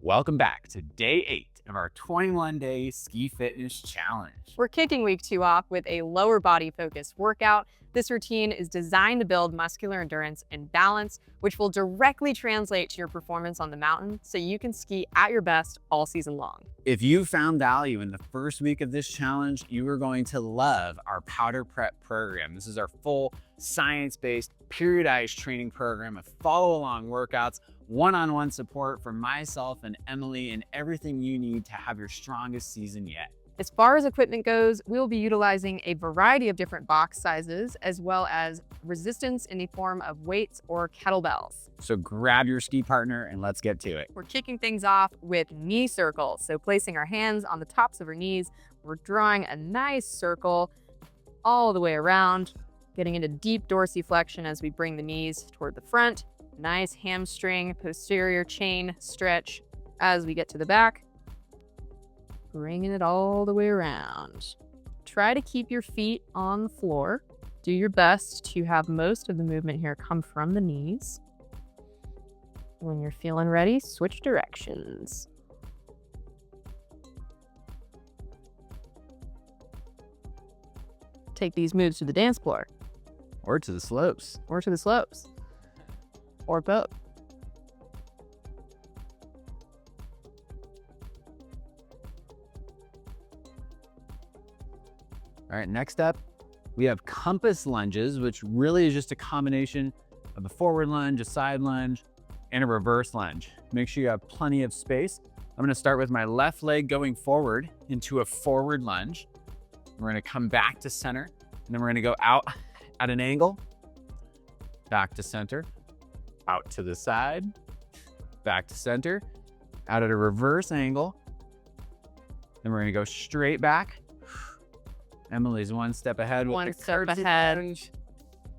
Welcome back to day 8 of our 21-day ski fitness challenge. We're kicking week 2 off with a lower body focused workout. This routine is designed to build muscular endurance and balance, which will directly translate to your performance on the mountain so you can ski at your best all season long. If you found value in the first week of this challenge, you are going to love our powder prep program. This is our full science-based periodized training program of follow-along workouts, one-on-one support from myself and Emily, and everything you need to have your strongest season yet. As far as equipment goes, we'll be utilizing a variety of different box sizes, as well as resistance in the form of weights or kettlebells. So grab your ski partner and let's get to it. We're kicking things off with knee circles. So placing our hands on the tops of our knees, we're drawing a nice circle all the way around, getting into deep dorsiflexion as we bring the knees toward the front. Nice hamstring, posterior chain stretch as we get to the back. Bringing it all the way around. Try to keep your feet on the floor. Do your best to have most of the movement here come from the knees. When you're feeling ready, switch directions. Take these moves to the dance floor. Or to the slopes. Or to the slopes. Or both. All right, next up, we have compass lunges, which really is just a combination of a forward lunge, a side lunge, and a reverse lunge. Make sure you have plenty of space. I'm gonna start with my left leg going forward into a forward lunge. We're gonna come back to center, and then we're gonna go out at an angle, back to center, out to the side, back to center, out at a reverse angle. Then we're gonna go straight back. Emily's one step ahead with One the step curtsy ahead. lunge,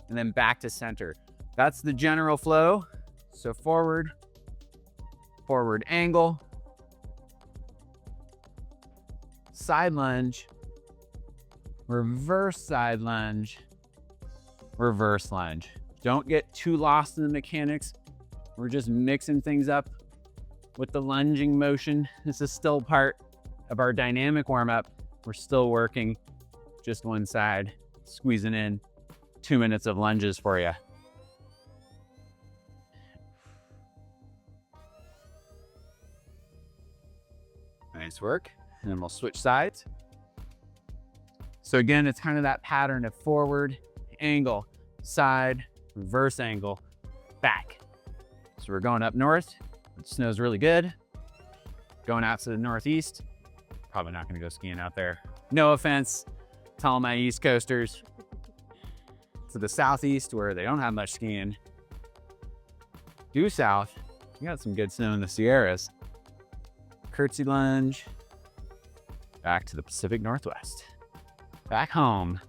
and then back to center. That's the general flow. So forward, forward angle, side lunge, reverse side lunge, reverse lunge. Don't get too lost in the mechanics. We're just mixing things up with the lunging motion. This is still part of our dynamic warm-up. We're still working just one side, squeezing in 2 minutes of lunges for you. Nice work. And then we'll switch sides. So again, it's kind of that pattern of forward, angle, side, reverse angle, back. So we're going up north. It snows really good. Going out to the northeast. Probably not going to go skiing out there. No offense to all my East Coasters. To the southeast where they don't have much skiing. Due south, we got some good snow in the Sierras. Curtsy lunge. Back to the Pacific Northwest. Back home.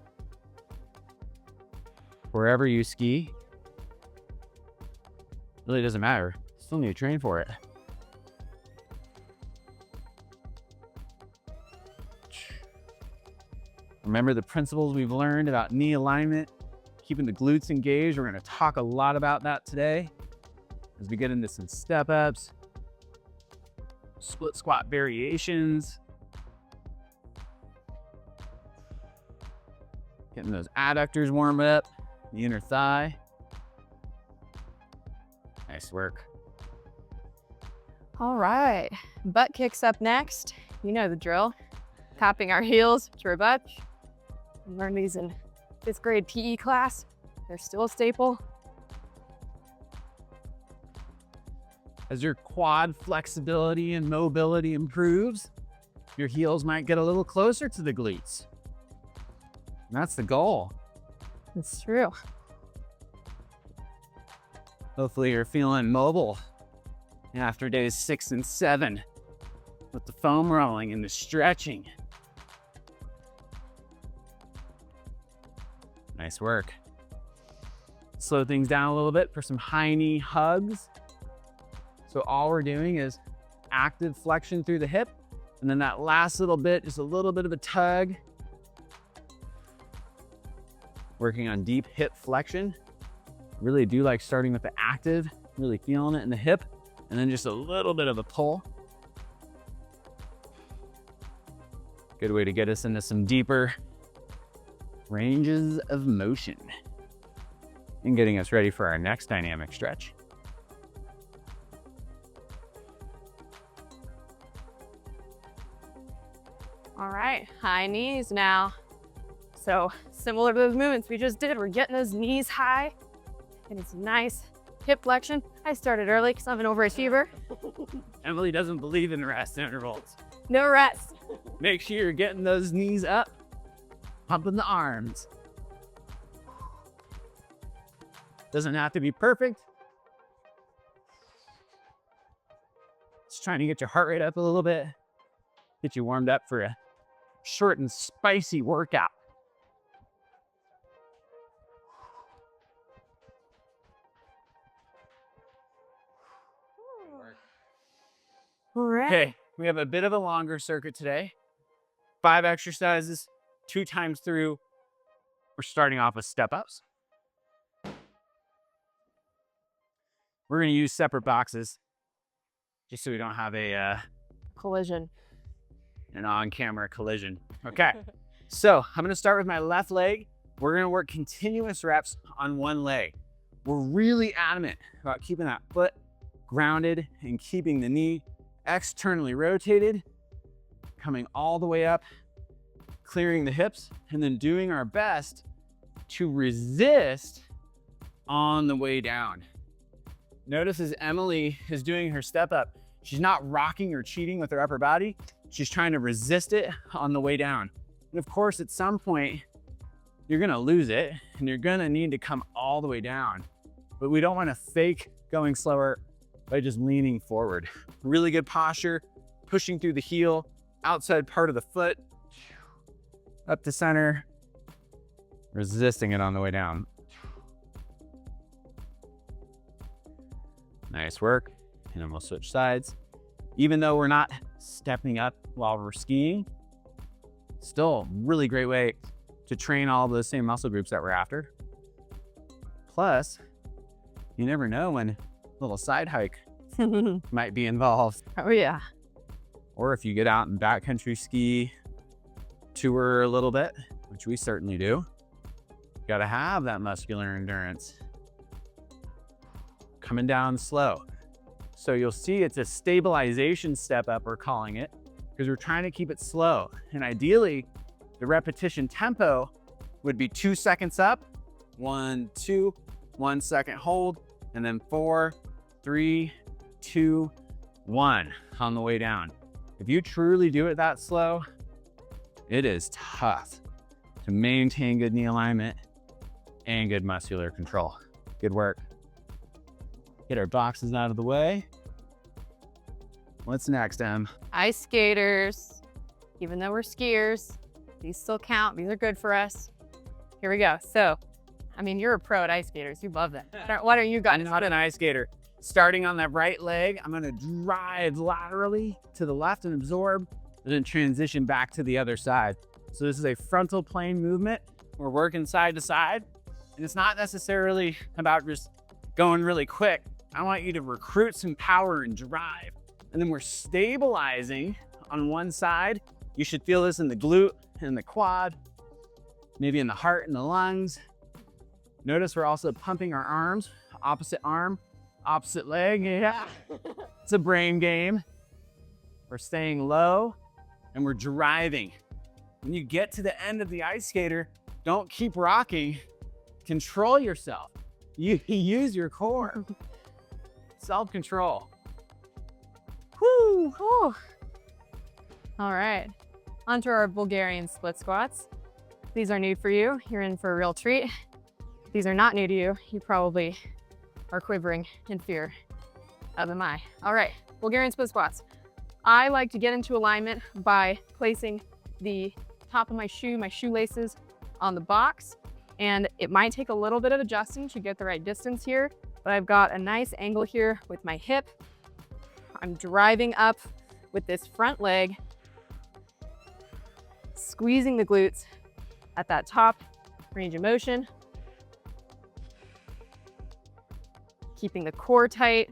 Wherever you ski, really doesn't matter. Still need to train for it. Remember the principles we've learned about knee alignment, keeping the glutes engaged. We're going to talk a lot about that today as we get into some step ups, split squat variations, getting those adductors warmed up, the inner thigh. Nice work. All right, butt kicks up next. You know the drill. Tapping our heels to our butt. Learned these in 5th grade PE class. They're still a staple. As your quad flexibility and mobility improves, your heels might get a little closer to the glutes. And that's the goal. It's true. Hopefully you're feeling mobile after days 6 and 7 with the foam rolling and the stretching. Nice work. Slow things down a little bit for some high knee hugs. So all we're doing is active flexion through the hip, and then that last little bit, just a little bit of a tug. Working on deep hip flexion. Really do like starting with the active, really feeling it in the hip, and then just a little bit of a pull Good way to get us into some deeper ranges of motion and getting us ready for our next dynamic stretch. All right, high knees now. So similar to those movements we just did, we're getting those knees high, getting some nice hip flexion. I started early because I'm an overachiever. Emily doesn't believe in rest intervals. No rest. Make sure you're getting those knees up, pumping the arms. Doesn't have to be perfect. Just trying to get your heart rate up a little bit, get you warmed up for a short and spicy workout. All right. Okay, we have a bit of a longer circuit today. 5 exercises, 2 times through. We're starting off with step-ups. We're gonna use separate boxes just so we don't have an on-camera collision. Okay, so I'm gonna start with my left leg. We're gonna work continuous reps on one leg. We're really adamant about keeping that foot grounded and keeping the knee externally rotated, coming all the way up, clearing the hips, and then doing our best to resist on the way down. Notice as Emily is doing her step up, she's not rocking or cheating with her upper body. She's trying to resist it on the way down. And of course, at some point, you're gonna lose it and you're gonna need to come all the way down. But we don't wanna fake going slower by just leaning forward. Really good posture, pushing through the heel, outside part of the foot, up to center, resisting it on the way down. Nice work. And then we'll switch sides. Even though we're not stepping up while we're skiing, still really great way to train all the same muscle groups that we're after. Plus, you never know when a little side hike might be involved. Oh yeah. Or if you get out and backcountry ski, tour a little bit, which we certainly do, you gotta have that muscular endurance. Coming down slow. So you'll see it's a stabilization step up, we're calling it, because we're trying to keep it slow. And ideally, the repetition tempo would be 2 seconds up, 1, 2, 1 second hold, and then 4, 3, 2, 1 on the way down. If you truly do it that slow, it is tough to maintain good knee alignment and good muscular control. Good work. Get our boxes out of the way. What's next, Em? Ice skaters. Even though we're skiers, these still count. These are good for us. Here we go. So, I mean, you're a pro at ice skaters. You love them. Why don't you guys? I'm not an ice skater. Starting on that right leg, I'm gonna drive laterally to the left and absorb, and then transition back to the other side. So this is a frontal plane movement. We're working side to side, and it's not necessarily about just going really quick. I want you to recruit some power and drive. And then we're stabilizing on one side. You should feel this in the glute and the quad, maybe in the heart and the lungs. Notice we're also pumping our arms, opposite arm, opposite leg. Yeah, it's a brain game. We're staying low and we're driving. When you get to the end of the ice skater, don't keep rocking. Control yourself. You use your core. Self-control. Woo! Whew. All right, onto our Bulgarian split squats. These are new for you. You're in for a real treat. These are not new to you. You probably are quivering in fear of am I. All right, Bulgarian split squats. I like to get into alignment by placing the top of my shoelaces on the box, and it might take a little bit of adjusting to get the right distance here, but I've got a nice angle here with my hip. I'm driving up with this front leg, squeezing the glutes at that top range of motion, keeping the core tight,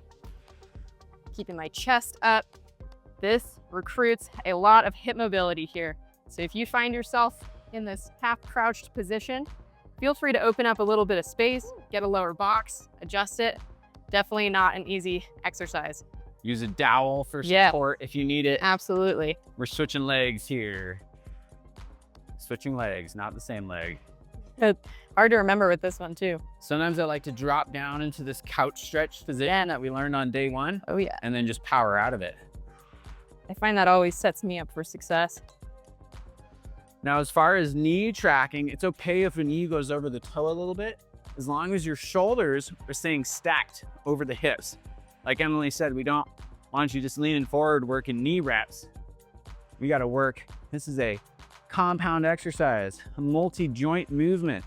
keeping my chest up. This recruits a lot of hip mobility here. So if you find yourself in this half crouched position, feel free to open up a little bit of space, get a lower box, adjust it. Definitely not an easy exercise. Use a dowel for support if you need it. Absolutely. We're switching legs here. Switching legs, not the same leg. Hard to remember with this one too. Sometimes I like to drop down into this couch stretch position that we learned on day 1. Oh yeah. And then just power out of it. I find that always sets me up for success. Now, as far as knee tracking, it's okay if a knee goes over the toe a little bit, as long as your shoulders are staying stacked over the hips. Like Emily said, we don't want you just leaning forward working knee reps. We got to work. This is a compound exercise, a multi-joint movement,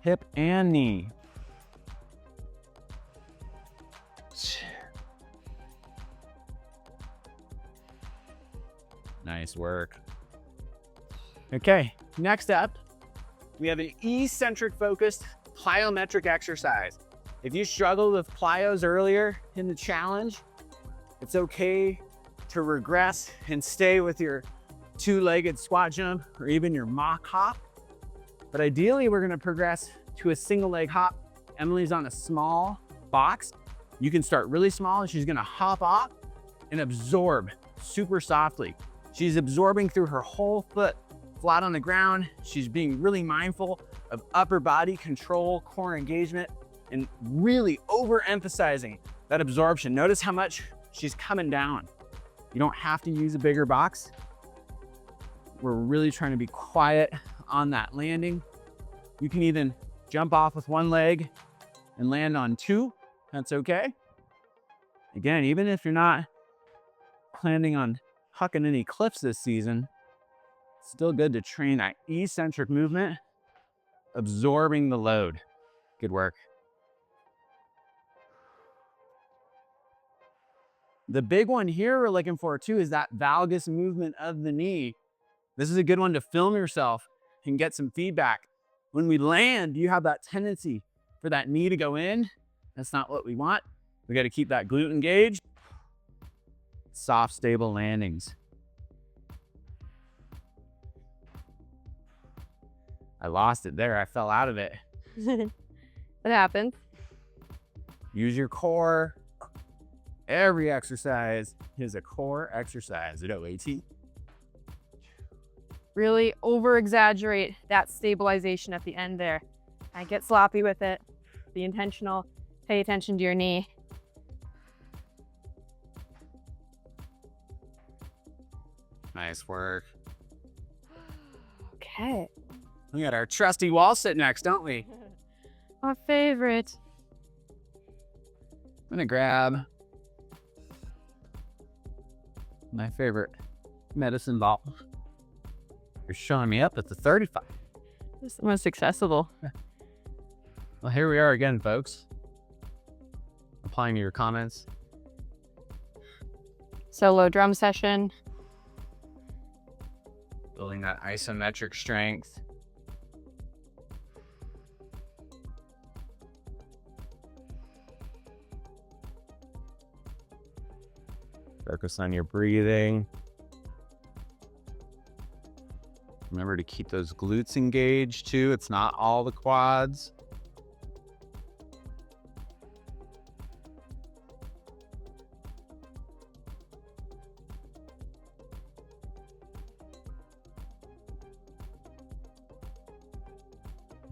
hip and knee. Nice work. Okay, next up, we have an eccentric focused plyometric exercise. If you struggled with plyos earlier in the challenge, it's okay to regress and stay with your 2-legged squat jump or even your mock hop. But ideally, we're gonna progress to a single leg hop. Emily's on a small box. You can start really small and she's gonna hop off and absorb super softly. She's absorbing through her whole foot flat on the ground. She's being really mindful of upper body control, core engagement, and really overemphasizing that absorption. Notice how much she's coming down. You don't have to use a bigger box. We're really trying to be quiet on that landing. You can even jump off with 1 leg and land on 2. That's okay. Again, even if you're not planning on hucking any cliffs this season, it's still good to train that eccentric movement, absorbing the load. Good work. The big one here we're looking for too is that valgus movement of the knee. This is a good one to film yourself and get some feedback. When we land, you have that tendency for that knee to go in. That's not what we want. We got to keep that glute engaged. Soft, stable landings. I lost it there. I fell out of it. That happens. Use your core. Every exercise is a core exercise. You know, AT. Really over-exaggerate that stabilization at the end there. I get sloppy with it. Be intentional. Pay attention to your knee. Nice work. Okay. We got our trusty wall sit next, don't we? My favorite. I'm gonna grab my favorite medicine ball. You're showing me up at the 35. It's the most accessible. Well, here we are again, folks. Applying to your comments. Solo drum session. Building that isometric strength. Focus on your breathing. Remember to keep those glutes engaged too. It's not all the quads.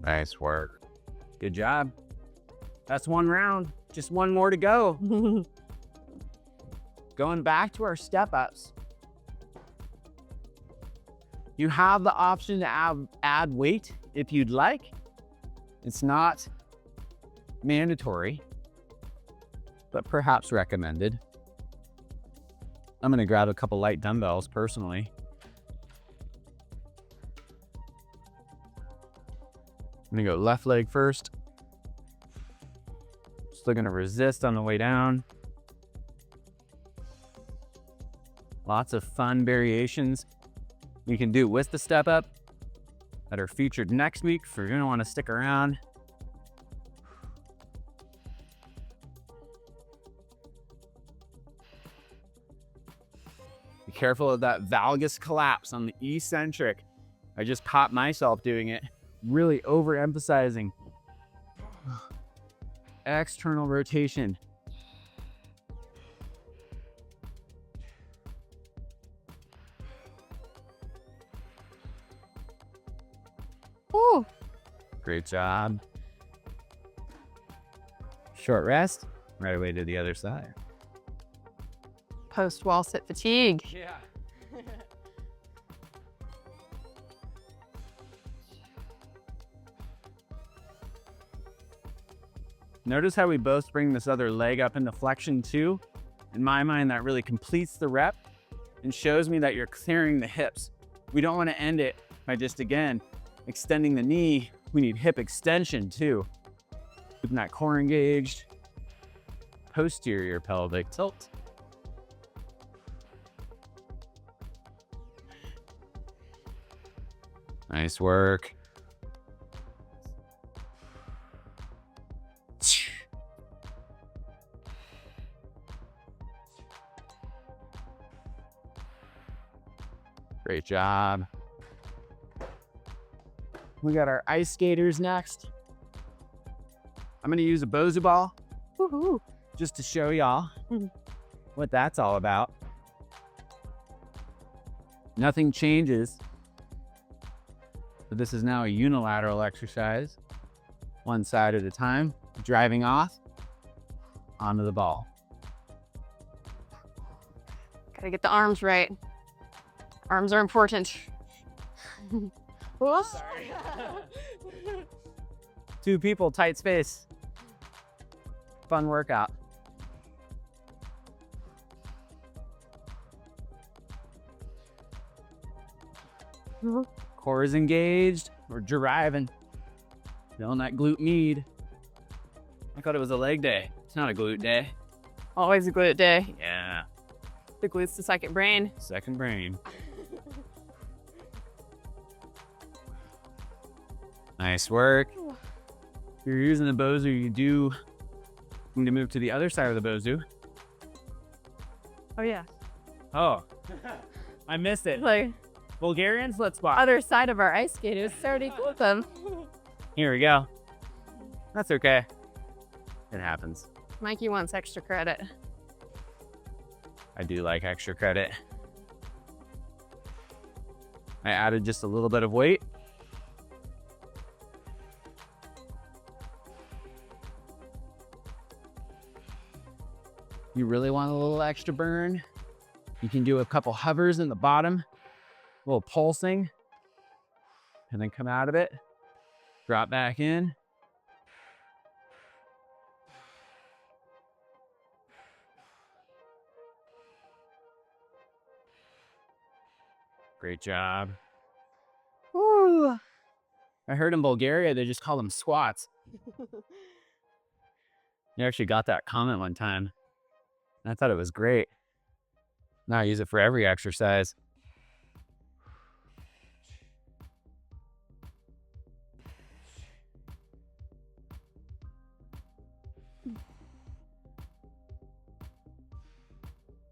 Nice work. Good job. That's 1 round. Just 1 more to go. Going back to our step ups. You have the option to add weight if you'd like. It's not mandatory, but perhaps recommended. I'm gonna grab a couple light dumbbells personally. I'm gonna go left leg first. Still gonna resist on the way down. Lots of fun variations you can do with the step up that are featured next week if you're gonna wanna stick around. Be careful of that valgus collapse on the eccentric. I just caught myself doing it, really overemphasizing external rotation. Ooh. Great job. Short rest, right away to the other side. Post wall sit fatigue. Yeah. Notice how we both bring this other leg up into flexion too. In my mind, that really completes the rep and shows me that you're clearing the hips. We don't want to end it by just, again, extending the knee. We need hip extension too. Keeping that core engaged. Posterior pelvic tilt. Nice work. Great job. We got our ice skaters next. I'm gonna use a Bozu ball Woohoo. just to show y'all what that's all about. Nothing changes. So this is now a unilateral exercise, one side at a time, driving off onto the ball. Gotta get the arms right. Arms are important. Whoops. Sorry. Two people, tight space. Fun workout. Core is engaged. We're driving. Feeling that glute med. I thought it was a leg day. It's not a glute day. Always a glute day. Yeah. The glute's the second brain. Second brain. Nice work. If you're using the Bozu, you do need to move to the other side of the Bozu. Oh yeah. Oh, I missed it. Like Bulgarian split squat. other side of our ice skate. It was so cool with them. Here we go. That's okay. It happens. Mikey wants extra credit. I do like extra credit. I added just a little bit of weight. You really want a little extra burn? You can do a couple hovers in the bottom, a little pulsing, and then come out of it, drop back in. Great job. Woo. I heard in Bulgaria, they just call them squats. You actually got that comment one time. And I thought it was great. Now I use it for every exercise.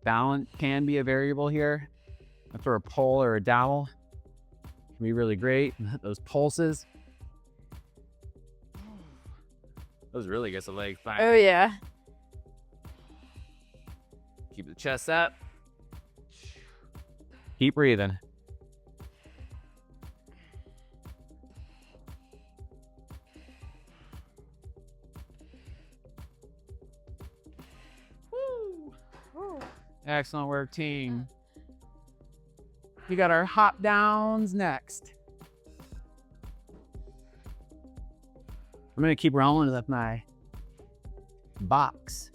Balance can be a variable here. After a pull or a dowel can be really great. Those pulses. Those really gets the leg fine. Oh yeah. Keep the chest up. Keep breathing. Woo. Woo. Excellent work, team. We got our hop downs next. I'm gonna keep rolling with my box.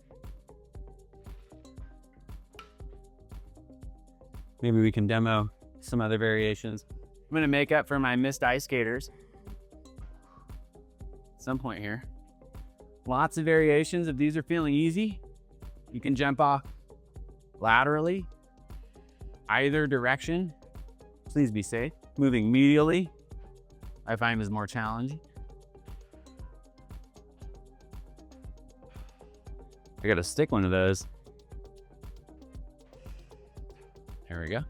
Maybe we can demo some other variations. I'm gonna make up for my missed ice skaters at some point here. Lots of variations. If these are feeling easy, you can jump off laterally, either direction. Please be safe. Moving medially, I find is more challenging. I gotta stick one of those. There we we go.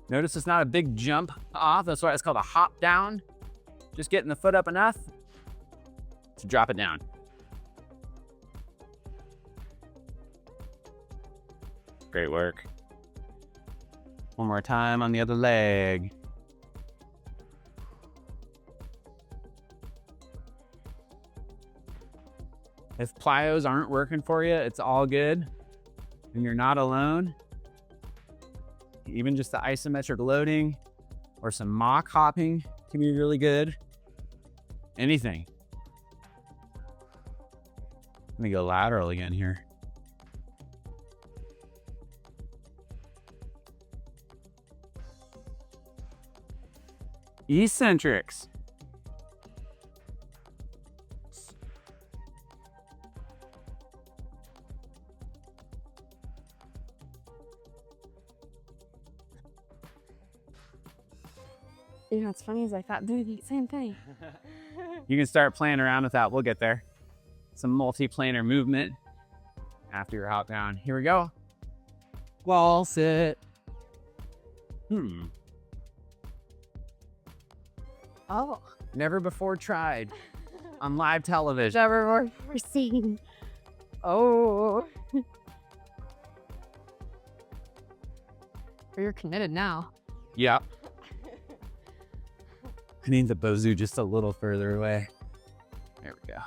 Notice it's not a big jump off. That's why it's called a hop down. Just getting the foot up enough to drop it down. Great work. One more time on the other leg. If plyos aren't working for you, it's all good. And you're not alone. Even just the isometric loading or some mock hopping can be really good. Anything. Let me go lateral again here. Eccentrics. You know, what's funny is I thought do the same thing. You can start playing around with that. We'll get there. Some multi-planar movement after your hop down. Here we go. Wall sit. Oh. Never before tried on live television. Never more seen. Oh. You're committed now. Yep. I need the bozu just a little further away. There we go.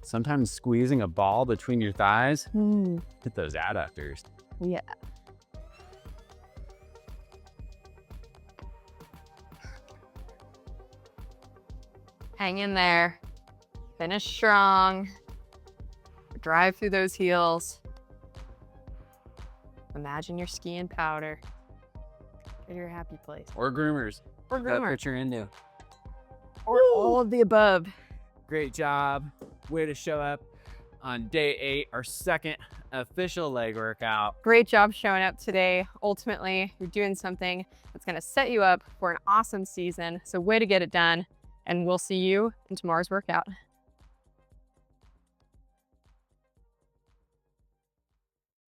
Sometimes squeezing a ball between your thighs, hit those adductors. Yeah. Hang in there. Finish strong. Drive through those heels. Imagine you're skiing powder. Go to your happy place. Or groomers. Or That's groomer. what you're into. Or all of the above. Great job. Way to show up on day 8, our second official leg workout. Great job showing up today. Ultimately, you're doing something that's going to set you up for an awesome season. So way to get it done. And we'll see you in tomorrow's workout.